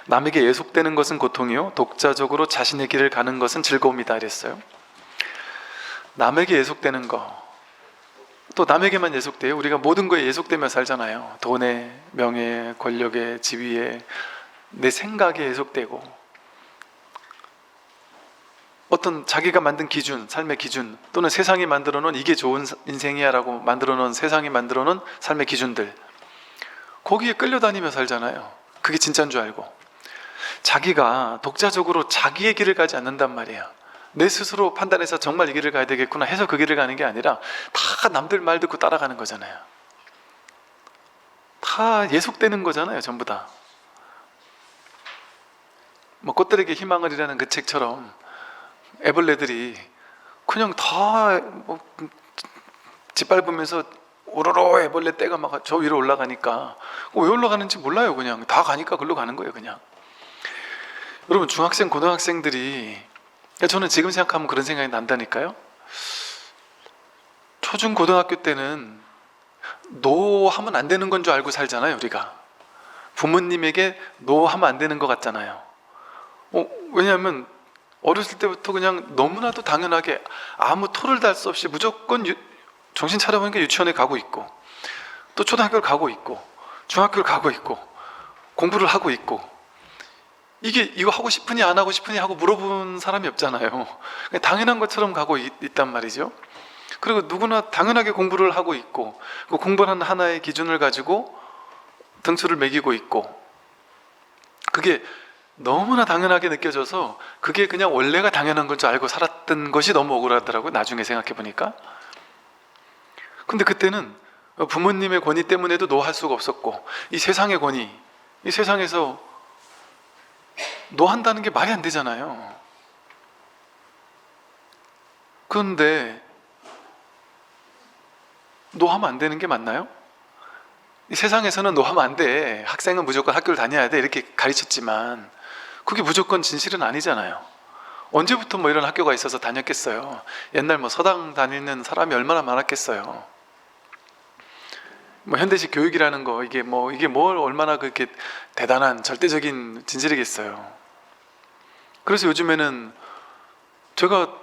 남에게 예속되는 것은 고통이요 독자적으로 자신의 길을 가는 것은 즐거움이다 이랬어요. 남에게 예속되는 거, 또 남에게만 예속돼요? 우리가 모든 거에 예속되며 살잖아요. 돈에, 명예에, 권력에, 지위에, 내 생각에 예속되고, 어떤 자기가 만든 기준, 삶의 기준, 또는 세상이 만들어 놓은 이게 좋은 인생이야 라고 만들어 놓은, 세상이 만들어 놓은 삶의 기준들, 거기에 끌려다니며 살잖아요. 그게 진짜인 줄 알고. 자기가 독자적으로 자기의 길을 가지 않는단 말이에요. 내 스스로 판단해서 정말 이 길을 가야 되겠구나 해서 그 길을 가는 게 아니라 다 남들 말 듣고 따라가는 거잖아요. 다 예속되는 거잖아요. 전부 다. 뭐 꽃들에게 희망을이라는 그 책처럼 애벌레들이 그냥 다 뭐 짓밟으면서 오로로 애벌레 떼가 막 저 위로 올라가니까 왜 올라가는지 몰라요. 그냥 다 가니까 글로 가는 거예요. 그냥. 여러분, 중학생, 고등학생들이, 저는 지금 생각하면 그런 생각이 난다니까요. 초중 고등학교 때는 노 하면 안 되는 건 줄 알고 살잖아요. 우리가 부모님에게 노 하면 안 되는 것 같잖아요. 왜냐하면 어렸을 때부터 그냥 너무나도 당연하게 아무 토를 달 수 없이 무조건 정신 차려보니까 유치원에 가고 있고, 또 초등학교를 가고 있고, 중학교를 가고 있고, 공부를 하고 있고, 이거 하고 싶으니 안 하고 싶으니 하고 물어본 사람이 없잖아요. 그냥 당연한 것처럼 가고 있단 말이죠. 그리고 누구나 당연하게 공부를 하고 있고, 그 공부하는 하나의 기준을 가지고 등수를 매기고 있고, 그게 너무나 당연하게 느껴져서 그게 그냥 원래가 당연한 걸 줄 알고 살았던 것이 너무 억울하더라고요. 나중에 생각해 보니까. 근데 그때는 부모님의 권위 때문에도 노 할 수가 없었고, 이 세상의 권위, 이 세상에서 노 한다는 게 말이 안 되잖아요. 그런데 노 하면 안 되는 게 맞나요? 이 세상에서는 노 하면 안 돼, 학생은 무조건 학교를 다녀야 돼 이렇게 가르쳤지만 그게 무조건 진실은 아니잖아요. 언제부터 뭐 이런 학교가 있어서 다녔겠어요. 옛날 뭐 서당 다니는 사람이 얼마나 많았겠어요. 뭐 현대식 교육이라는 거, 이게 뭘 얼마나 그렇게 대단한 절대적인 진실이겠어요. 그래서 요즘에는 제가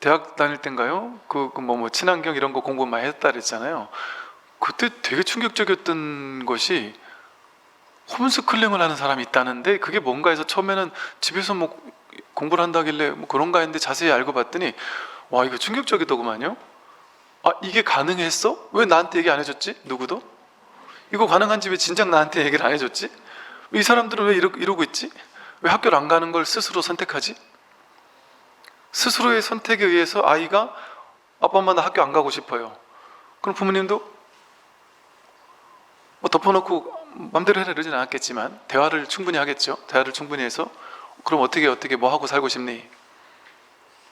대학 다닐 땐가요? 뭐 친환경 이런 거 공부 많이 했다 그랬잖아요. 그때 되게 충격적이었던 것이 홈스쿨링을 하는 사람이 있다는데, 그게 뭔가 해서 처음에는 집에서 뭐 공부를 한다길래 뭐 그런가 했는데 자세히 알고 봤더니 와, 이거 충격적이더구만요. 아, 이게 가능했어? 왜 나한테 얘기 안 해줬지? 누구도? 이거 가능한지 왜 진작 나한테 얘기를 안 해줬지? 이 사람들은 왜 이러고 있지? 왜 학교를 안 가는 걸 스스로 선택하지? 스스로의 선택에 의해서 아이가 아빠 엄마 나 학교 안 가고 싶어요. 그럼 부모님도 뭐 덮어놓고 맘대로 해라 이러진 않았겠지만 대화를 충분히 하겠죠. 대화를 충분히 해서 그럼 어떻게 뭐 하고 살고 싶니?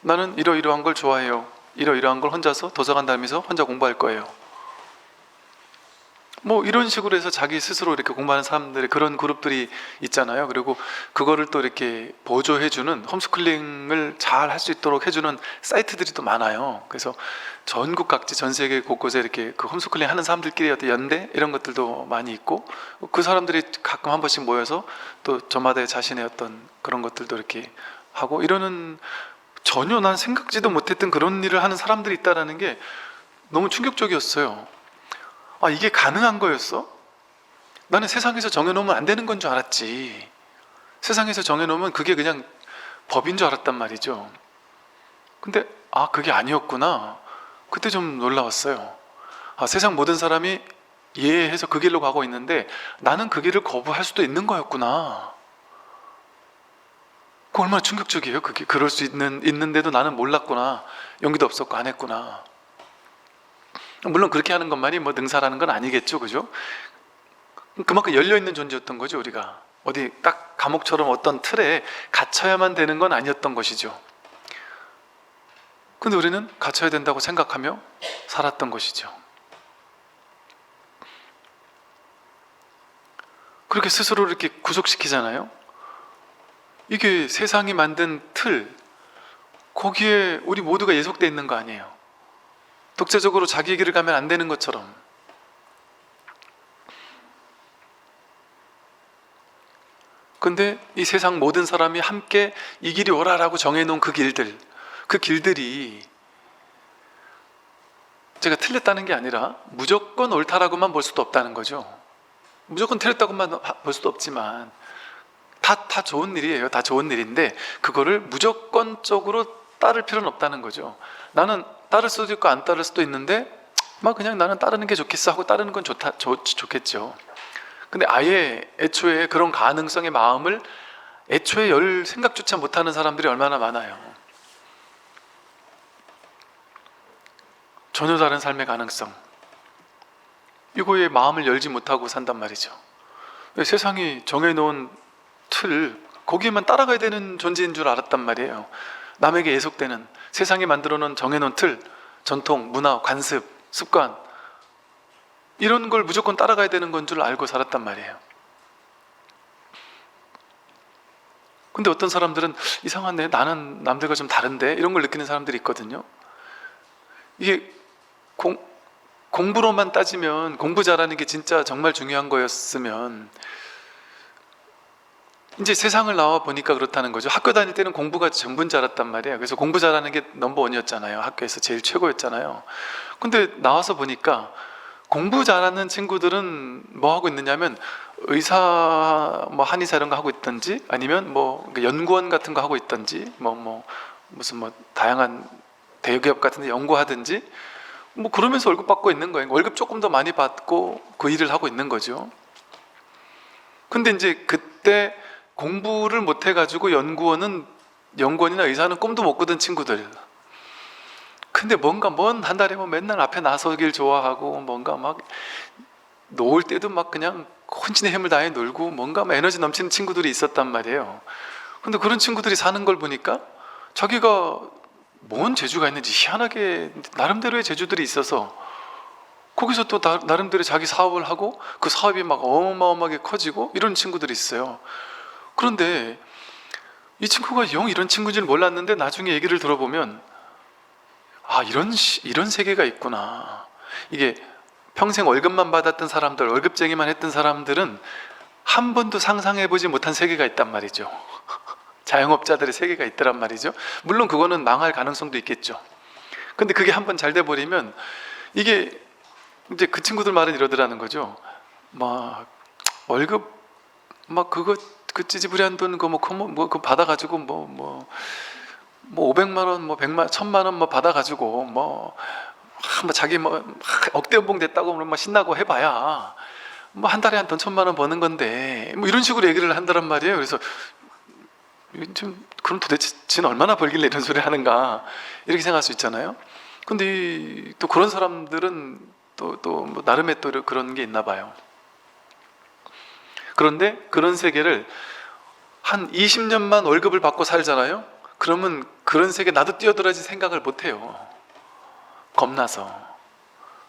나는 이러이러한 걸 좋아해요. 이러이러한 걸 혼자서 도서관 다니면서 혼자 공부할 거예요. 뭐 이런 식으로 해서 자기 스스로 이렇게 공부하는 사람들의 그런 그룹들이 있잖아요. 그리고 그거를 또 이렇게 보조해주는, 홈스쿨링을 잘 할 수 있도록 해주는 사이트들이 또 많아요. 그래서 전국 각지, 전 세계 곳곳에 이렇게 그 홈스쿨링 하는 사람들끼리 어떤 연대 이런 것들도 많이 있고, 그 사람들이 가끔 한 번씩 모여서 또 저마다의 자신의 어떤 그런 것들도 이렇게 하고 이러는, 전혀 난 생각지도 못했던 그런 일을 하는 사람들이 있다는 게 너무 충격적이었어요. 아, 이게 가능한 거였어? 나는 세상에서 정해놓으면 안 되는 건 줄 알았지. 세상에서 정해놓으면 그게 그냥 법인 줄 알았단 말이죠. 근데 그게 아니었구나. 그때 좀 놀라웠어요. 세상 모든 사람이 이해해서 그 길로 가고 있는데 나는 그 길을 거부할 수도 있는 거였구나. 그 얼마나 충격적이에요. 그게 그럴 수 있는데도 나는 몰랐구나. 용기도 없었고 안 했구나. 물론 그렇게 하는 것만이 뭐 능사라는 건 아니겠죠, 그죠? 그만큼 열려있는 존재였던 거죠. 우리가 어디 딱 감옥처럼 어떤 틀에 갇혀야만 되는 건 아니었던 것이죠. 근데 우리는 갇혀야 된다고 생각하며 살았던 것이죠. 그렇게 스스로를 이렇게 구속시키잖아요. 이게 세상이 만든 틀, 거기에 우리 모두가 예속되어 있는 거 아니에요. 독자적으로 자기의 길을 가면 안 되는 것처럼. 근데 이 세상 모든 사람이 함께 이 길이 옳아라고 정해놓은 그 길들이 제가 틀렸다는 게 아니라 무조건 옳다라고만 볼 수도 없다는 거죠. 무조건 틀렸다고만 볼 수도 없지만 다 좋은 일이에요. 다 좋은 일인데 그거를 무조건적으로 따를 필요는 없다는 거죠. 나는 따를 수도 있고 안 따를 수도 있는데 막 그냥 나는 따르는 게 좋겠어 하고 따르는 건 좋겠죠. 근데 아예 애초에 그런 가능성의 마음을 애초에 열 생각조차 못하는 사람들이 얼마나 많아요. 전혀 다른 삶의 가능성, 이거에 마음을 열지 못하고 산단 말이죠. 세상이 정해놓은 틀, 거기에만 따라가야 되는 존재인 줄 알았단 말이에요. 남에게 예속되는, 세상이 만들어놓은 정해놓은 틀, 전통, 문화, 관습, 습관, 이런 걸 무조건 따라가야 되는 건 줄 알고 살았단 말이에요. 근데 어떤 사람들은 이상하네, 나는 남들과 좀 다른데, 이런 걸 느끼는 사람들이 있거든요. 이게 공부로만 따지면, 공부 잘하는 게 진짜 정말 중요한 거였으면 이제 세상을 나와 보니까 그렇다는 거죠. 학교 다닐 때는 공부가 전부인 줄 알았단 말이에요. 그래서 공부 잘하는 게 넘버원이었잖아요. 학교에서 제일 최고였잖아요. 근데 나와서 보니까 공부 잘하는 친구들은 뭐 하고 있느냐면 의사, 뭐 한의사 이런 거 하고 있든지, 아니면 뭐 연구원 같은 거 하고 있든지, 무슨 다양한 대기업 같은 데 연구하든지, 뭐 그러면서 월급 받고 있는 거예요. 월급 조금 더 많이 받고 그 일을 하고 있는 거죠. 근데 이제 그때 공부를 못 해가지고 연구원이나 의사는 꿈도 못 꾸던 친구들, 근데 뭔가 한 달에 뭐 맨날 앞에 나서길 좋아하고, 뭔가 막 놀 때도 막 그냥 혼신의 힘을 다해 놀고, 뭔가 막 에너지 넘치는 친구들이 있었단 말이에요. 근데 그런 친구들이 사는 걸 보니까 자기가 뭔 재주가 있는지 희한하게 나름대로의 재주들이 있어서 거기서 또 나름대로 자기 사업을 하고 그 사업이 막 어마어마하게 커지고 이런 친구들이 있어요. 그런데 이 친구가 영 이런 친구인 줄 몰랐는데 나중에 얘기를 들어보면, 아, 이런 세계가 있구나. 이게 평생 월급만 받았던 사람들, 월급쟁이만 했던 사람들은 한 번도 상상해보지 못한 세계가 있단 말이죠. 자영업자들의 세계가 있더란 말이죠. 물론 그거는 망할 가능성도 있겠죠. 근데 그게 한번 잘 돼버리면, 이게 이제 그 친구들 말은 이러더라는 거죠. 막 월급 막 그 찌지부리한 돈 그거 받아가지고 뭐 500만 원, 뭐 100만, 1000만 원 뭐 받아가지고 뭐 자기 억대 연봉 됐다고 막 신나고 해봐야 뭐 한 달에 한 돈 1000만 원 버는 건데, 뭐 이런 식으로 얘기를 한다란 말이에요. 그래서 그럼 도대체 지는 얼마나 벌길래 이런 소리 하는가, 이렇게 생각할 수 있잖아요. 근데 또 그런 사람들은 또 뭐 나름의 또 그런 게 있나 봐요. 그런데 그런 세계를 한 20년만 월급을 받고 살잖아요. 그러면 그런 세계 나도 뛰어들어야지 생각을 못해요. 겁나서.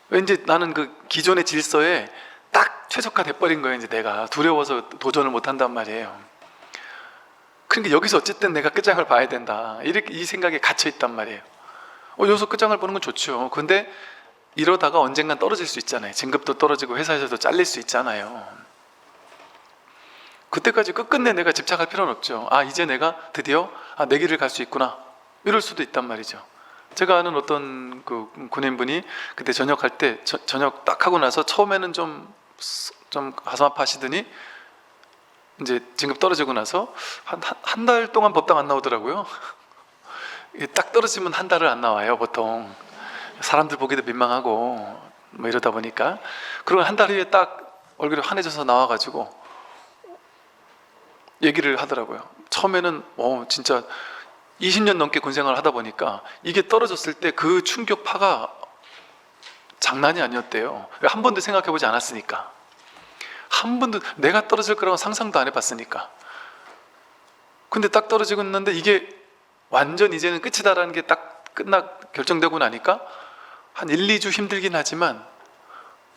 왠지 나는 그 기존의 질서에 딱 최적화돼 버린 거예요. 이제 내가 두려워서 도전을 못한단 말이에요. 그러니까 여기서 어쨌든 내가 끝장을 봐야 된다, 이렇게 이 생각에 갇혀 있단 말이에요. 여기서 끝장을 보는 건 좋죠. 근데 이러다가 언젠간 떨어질 수 있잖아요. 진급도 떨어지고 회사에서도 잘릴 수 있잖아요. 그때까지 끝끝내 내가 집착할 필요는 없죠. 아, 이제 내가 드디어 내 길을 갈 수 있구나, 이럴 수도 있단 말이죠. 제가 아는 어떤 그 군인분이 그때 전역할 때 전역 딱 하고 나서 처음에는 좀 가슴 아파하시더니 이제 진급 떨어지고 나서 한 달 동안 법당 안 나오더라고요. 딱 떨어지면 한 달을 안 나와요, 보통. 사람들 보기도 민망하고 뭐 이러다 보니까. 그리고 한 달 후에 딱 얼굴이 환해져서 나와가지고 얘기를 하더라고요. 처음에는 진짜 20년 넘게 군생활을 하다 보니까 이게 떨어졌을 때 그 충격파가 장난이 아니었대요. 한 번도 생각해보지 않았으니까. 한 번도 내가 떨어질 거라고 상상도 안 해봤으니까. 근데 딱 떨어지고 있는데 이게 완전 이제는 끝이다라는 게 딱 결정되고 나니까 한 1, 2주 힘들긴 하지만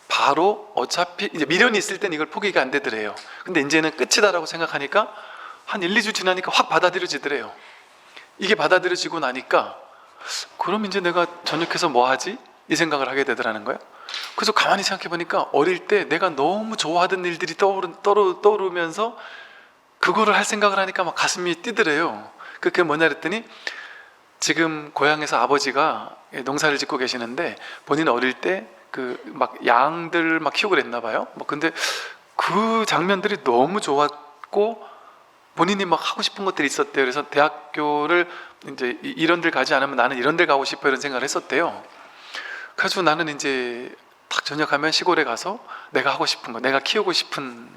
바로 어차피 이제 미련이 있을 땐 이걸 포기가 안 되더래요. 근데 이제는 끝이다라고 생각하니까 한 1, 2주 지나니까 확 받아들여지더래요. 이게 받아들여지고 나니까 그럼 이제 내가 전역해서 뭐 하지? 이 생각을 하게 되더라는 거예요. 그래서 가만히 생각해 보니까 어릴 때 내가 너무 좋아하던 일들이 떠오르면서 그거를 할 생각을 하니까 막 가슴이 뛰더래요. 그게 뭐냐 그랬더니 지금 고향에서 아버지가 농사를 짓고 계시는데 본인 어릴 때 그 막 양들 막 키우고 그랬나 봐요. 뭐 근데 그 장면들이 너무 좋았고 본인이 막 하고 싶은 것들이 있었대요. 그래서 대학교를 이제 이런 데 가지 않으면 나는 이런 데 가고 싶어 이런 생각을 했었대요. 그래서 나는 이제 딱 전역하면 시골에 가서 내가 하고 싶은 거, 내가 키우고 싶은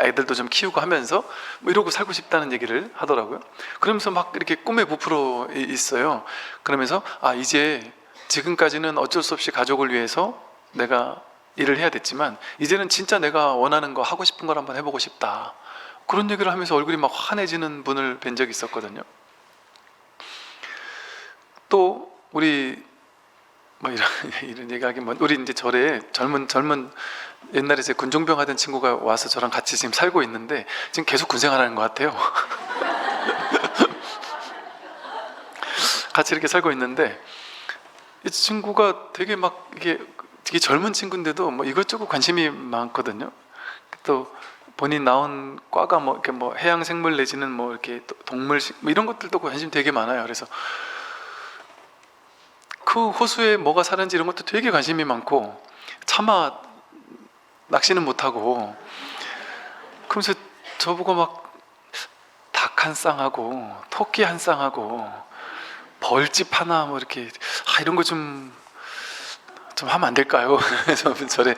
애들도 좀 키우고 하면서 뭐 이러고 살고 싶다는 얘기를 하더라고요. 그러면서 막 이렇게 꿈에 부풀어 있어요. 그러면서 이제 지금까지는 어쩔 수 없이 가족을 위해서 내가 일을 해야 됐지만 이제는 진짜 내가 원하는 거 하고 싶은 걸 한번 해보고 싶다. 그런 얘기를 하면서 얼굴이 막 환해지는 분을 뵌 적이 있었거든요. 또 우리 뭐 이런 얘기하긴 뭐 우리 이제 절에 젊은 옛날에 제 군종병 하던 친구가 와서 저랑 같이 지금 살고 있는데 지금 계속 군생활하는 것 같아요. 같이 이렇게 살고 있는데 이 친구가 되게 막 이게 되게 젊은 친구인데도 뭐 이것저것 관심이 많거든요. 또 본인 나온 과가 뭐 이렇게 뭐 해양 생물 내지는 뭐 이렇게 동물 뭐 이런 것들도 관심 되게 많아요. 그래서 그 호수에 뭐가 사는지 이런 것도 되게 관심이 많고 차마 낚시는 못하고 그러면서 저보고 막 닭 한 쌍하고 토끼 한 쌍하고 벌집 하나 뭐 이렇게 이런 거 좀 하면 안 될까요? 그래서 저래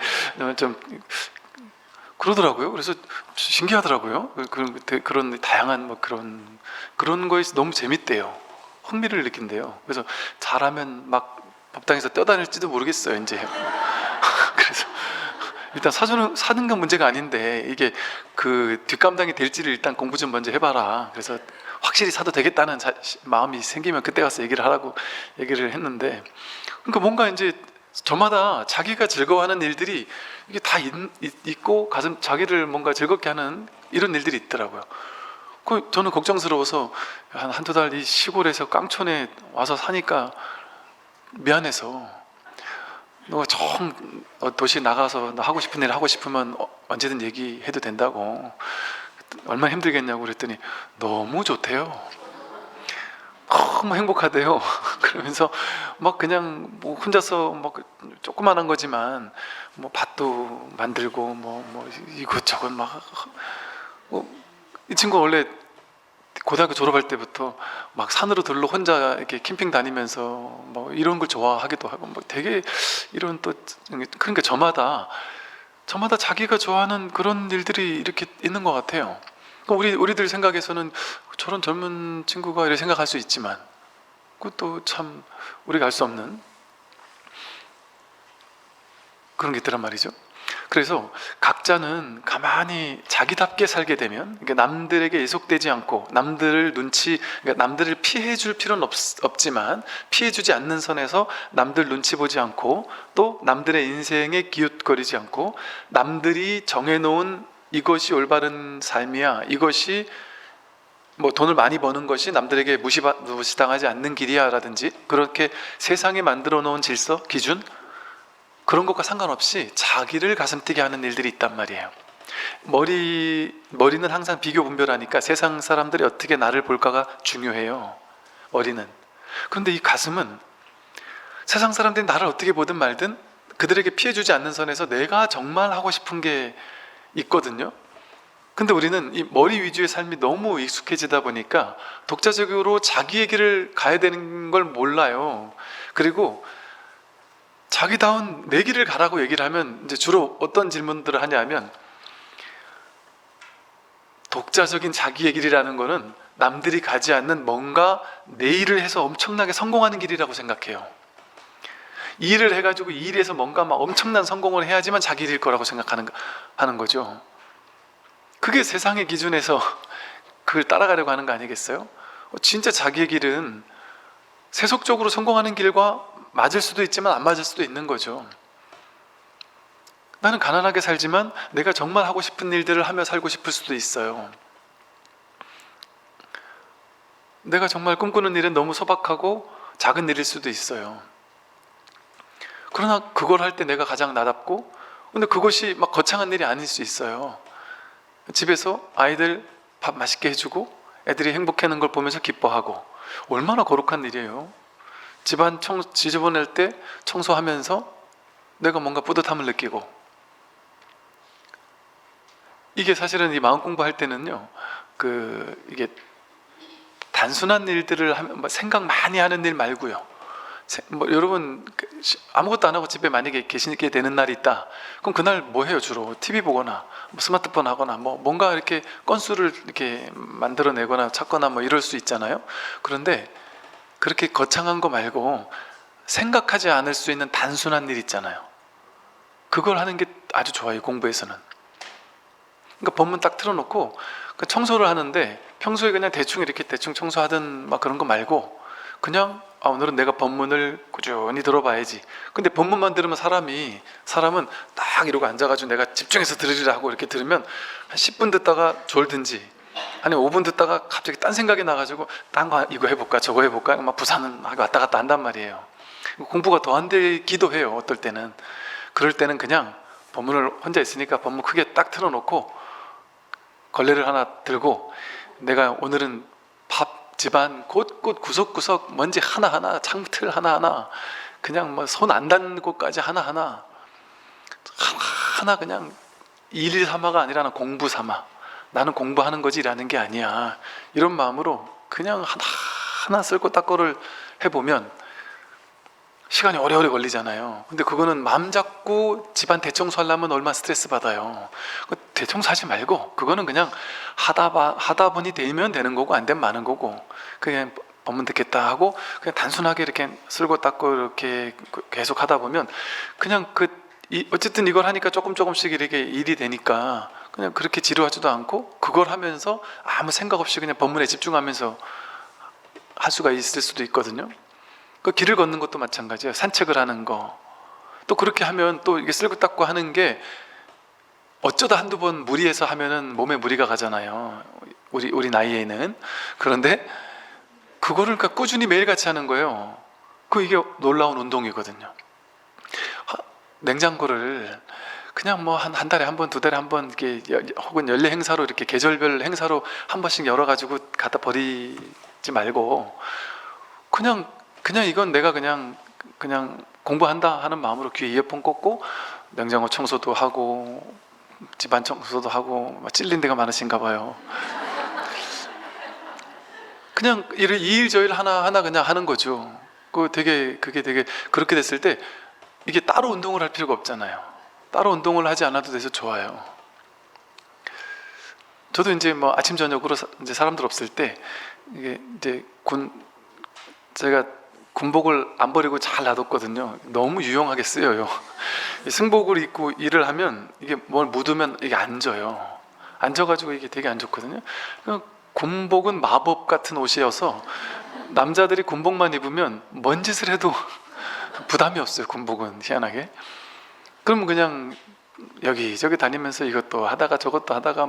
좀 그러더라고요. 그래서 신기하더라고요. 그런 다양한 뭐 그런 거에 너무 재밌대요. 흥미를 느낀대요. 그래서 잘하면 막 법당에서 뛰어다닐지도 모르겠어요. 이제 그래서 일단 사는 건 문제가 아닌데 이게 그 뒷감당이 될지를 일단 공부 좀 먼저 해봐라. 그래서 확실히 사도 되겠다는 마음이 생기면 그때 가서 얘기를 하라고 얘기를 했는데, 그러니까 뭔가 이제 저마다 자기가 즐거워하는 일들이 이게 다 있고 가슴 자기를 뭔가 즐겁게 하는 이런 일들이 있더라고요. 저는 걱정스러워서 한두 달 이 시골에서 깡촌에 와서 사니까 미안해서 너가 도시 나가서 너 하고 싶은 일 하고 싶으면 언제든 얘기해도 된다고, 얼마나 힘들겠냐고 그랬더니 너무 좋대요. 너무 행복하대요. 그러면서 막 그냥 뭐 혼자서 뭐 조그만한 거지만 뭐 밭도 만들고 뭐 이것저것 이 친구 원래 고등학교 졸업할 때부터 막 산으로 들러 혼자 이렇게 캠핑 다니면서 뭐 이런 걸 좋아하기도 하고 뭐 되게 이런 또 그러니까 저마다 자기가 좋아하는 그런 일들이 이렇게 있는 것 같아요. 우리들 생각에서는 저런 젊은 친구가 이렇게 생각할 수 있지만 그것도 참 우리가 알 수 없는 그런 게 있더란 말이죠. 그래서 각자는 가만히 자기답게 살게 되면, 그러니까 남들에게 예속되지 않고 그러니까 남들을 피해 줄 필요는 없지만 피해 주지 않는 선에서 남들 눈치 보지 않고 또 남들의 인생에 기웃거리지 않고 남들이 정해놓은 이것이 올바른 삶이야, 이것이 뭐 돈을 많이 버는 것이 남들에게 무시당하지 않는 길이야 라든지 그렇게 세상에 만들어 놓은 질서, 기준 그런 것과 상관없이 자기를 가슴뛰게 하는 일들이 있단 말이에요. 머리는 항상 비교 분별하니까 세상 사람들이 어떻게 나를 볼까가 중요해요. 머리는. 그런데 이 가슴은 세상 사람들이 나를 어떻게 보든 말든 그들에게 피해주지 않는 선에서 내가 정말 하고 싶은 게 있거든요. 근데 우리는 이 머리 위주의 삶이 너무 익숙해지다 보니까 독자적으로 자기의 길을 가야 되는 걸 몰라요. 그리고 자기다운 내 길을 가라고 얘기를 하면 이제 주로 어떤 질문들을 하냐면, 독자적인 자기의 길이라는 거는 남들이 가지 않는 뭔가 내 일을 해서 엄청나게 성공하는 길이라고 생각해요. 이 일을 해가지고 이 일에서 뭔가 막 엄청난 성공을 해야지만 자기 일일 거라고 하는 거죠. 그게 세상의 기준에서 그걸 따라가려고 하는 거 아니겠어요? 진짜 자기의 길은 세속적으로 성공하는 길과 맞을 수도 있지만 안 맞을 수도 있는 거죠. 나는 가난하게 살지만 내가 정말 하고 싶은 일들을 하며 살고 싶을 수도 있어요. 내가 정말 꿈꾸는 일은 너무 소박하고 작은 일일 수도 있어요. 그러나 그걸 할 때 내가 가장 나답고, 근데 그것이 막 거창한 일이 아닐 수 있어요. 집에서 아이들 밥 맛있게 해주고 애들이 행복해하는 걸 보면서 기뻐하고, 얼마나 거룩한 일이에요. 집안 지저분할 때 청소하면서 내가 뭔가 뿌듯함을 느끼고. 이게 사실은 이 마음 공부할 때는요, 이게 단순한 일들을 생각 많이 하는 일 말고요. 여러분 아무것도 안 하고 집에 만약에 계시게 되는 날이 있다. 그럼 그날 뭐 해요? 주로 TV 보거나 스마트폰 하거나 뭔가 이렇게 건수를 이렇게 만들어내거나 찾거나 이럴 수 있잖아요. 그런데 그렇게 거창한 거 말고 생각하지 않을 수 있는 단순한 일 있잖아요. 그걸 하는 게 아주 좋아요, 공부에서는. 그러니까 법문 딱 틀어놓고 청소를 하는데 평소에 그냥 대충 이렇게 대충 청소하던 그런 거 말고 그냥 오늘은 내가 법문을 꾸준히 들어봐야지. 근데 법문만 들으면 사람은 딱 이러고 앉아가지고 내가 집중해서 들으리라 하고 이렇게 들으면 한 10분 듣다가 졸든지 아니면 5분 듣다가 갑자기 딴 생각이 나가지고 딴 거 이거 해볼까 저거 해볼까 막 부산은 왔다 갔다 한단 말이에요. 공부가 더 안 되기도 해요, 어떨 때는. 그럴 때는 그냥 법문을 혼자 있으니까 법문 크게 딱 틀어놓고 걸레를 하나 들고 내가 오늘은 집안 곳곳 구석구석 먼지 하나하나, 창틀 하나하나, 그냥 손 안 닿는 곳까지 하나하나 그냥 일 삼아가 아니라 공부 삼아, 나는 공부하는 거지 일하는 게 아니야, 이런 마음으로 그냥 하나하나 쓸고 닦고를 해보면 시간이 오래오래 걸리잖아요. 근데 그거는 마음 잡고 집안 대청소 하려면 얼마나 스트레스 받아요. 대청소 하지 말고 그거는 그냥 하다 보니 되면 되는 거고 안 되면 마는 거고, 그냥 법문 듣겠다 하고 그냥 단순하게 이렇게 쓸고 닦고 이렇게 계속 하다 보면 그냥 어쨌든 이걸 하니까 조금씩 이렇게 일이 되니까 그냥 그렇게 지루하지도 않고, 그걸 하면서 아무 생각 없이 그냥 법문에 집중하면서 할 수가 있을 수도 있거든요. 길을 걷는 것도 마찬가지예요. 산책을 하는 거. 또 그렇게 하면 또 이게 쓸고 닦고 하는 게 어쩌다 한두 번 무리해서 하면은 몸에 무리가 가잖아요, 우리 나이에는. 그런데 그거를 꾸준히 매일같이 하는 거예요. 이게 놀라운 운동이거든요. 냉장고를 그냥 한 달에 한 번, 두 달에 한 번 이렇게 혹은 연례 행사로 이렇게 계절별 행사로 한 번씩 열어가지고 갖다 버리지 말고 그냥 이건 내가 그냥 공부한다 하는 마음으로 귀에 이어폰 꽂고 냉장고 청소도 하고 집안 청소도 하고 찔린 데가 많으신가 봐요. 그냥 이 일 저 일 하나하나 그냥 하는 거죠. 그게 되게 그렇게 됐을 때 이게 따로 운동을 할 필요가 없잖아요. 따로 운동을 하지 않아도 돼서 좋아요. 저도 이제 아침 저녁으로 이제 사람들 없을 때 이게 이제 제가 군복을 안 버리고 잘 놔뒀거든요. 너무 유용하게 쓰여요. 승복을 입고 일을 하면 이게 뭘 묻으면 이게 안 져요. 안 져가지고 이게 되게 안 좋거든요. 군복은 마법 같은 옷이어서 남자들이 군복만 입으면 뭔 짓을 해도 부담이 없어요. 군복은 희한하게. 그러면 그냥 여기저기 다니면서 이것도 하다가 저것도 하다가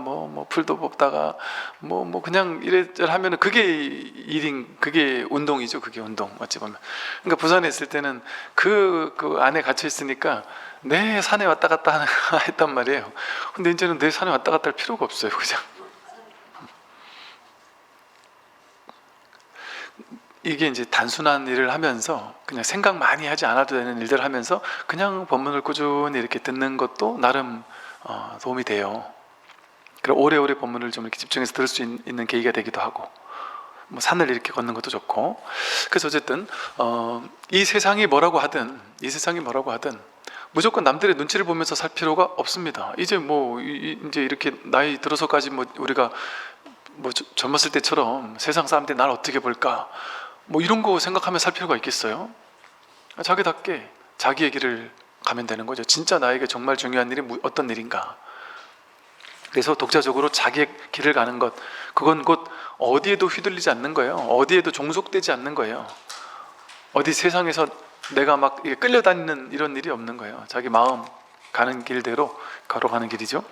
풀도 뽑다가 그냥 이래저래 하면은 그게 운동이죠. 그게 운동, 어찌 보면. 그러니까 부산에 있을 때는 그 안에 갇혀 있으니까 내 산에 왔다 갔다 했단 말이에요. 근데 이제는 내 산에 왔다 갔다 할 필요가 없어요. 그냥 이게 이제 단순한 일을 하면서 그냥 생각 많이 하지 않아도 되는 일들을 하면서 그냥 법문을 꾸준히 이렇게 듣는 것도 나름 도움이 돼요. 그리고 오래오래 법문을 좀 이렇게 집중해서 들을 수 있는 계기가 되기도 하고, 산을 이렇게 걷는 것도 좋고. 그래서 어쨌든 이 세상이 뭐라고 하든 무조건 남들의 눈치를 보면서 살 필요가 없습니다. 이제 이제 이렇게 나이 들어서까지 우리가 젊었을 때처럼 세상 사람들이 날 어떻게 볼까 이런 거 생각하며 살 필요가 있겠어요? 자기답게 자기의 길을 가면 되는 거죠. 진짜 나에게 정말 중요한 일이 어떤 일인가. 그래서 독자적으로 자기의 길을 가는 것, 그건 곧 어디에도 휘둘리지 않는 거예요. 어디에도 종속되지 않는 거예요. 어디 세상에서 내가 끌려다니는 이런 일이 없는 거예요. 자기 마음 가는 길대로 걸어가는 길이죠.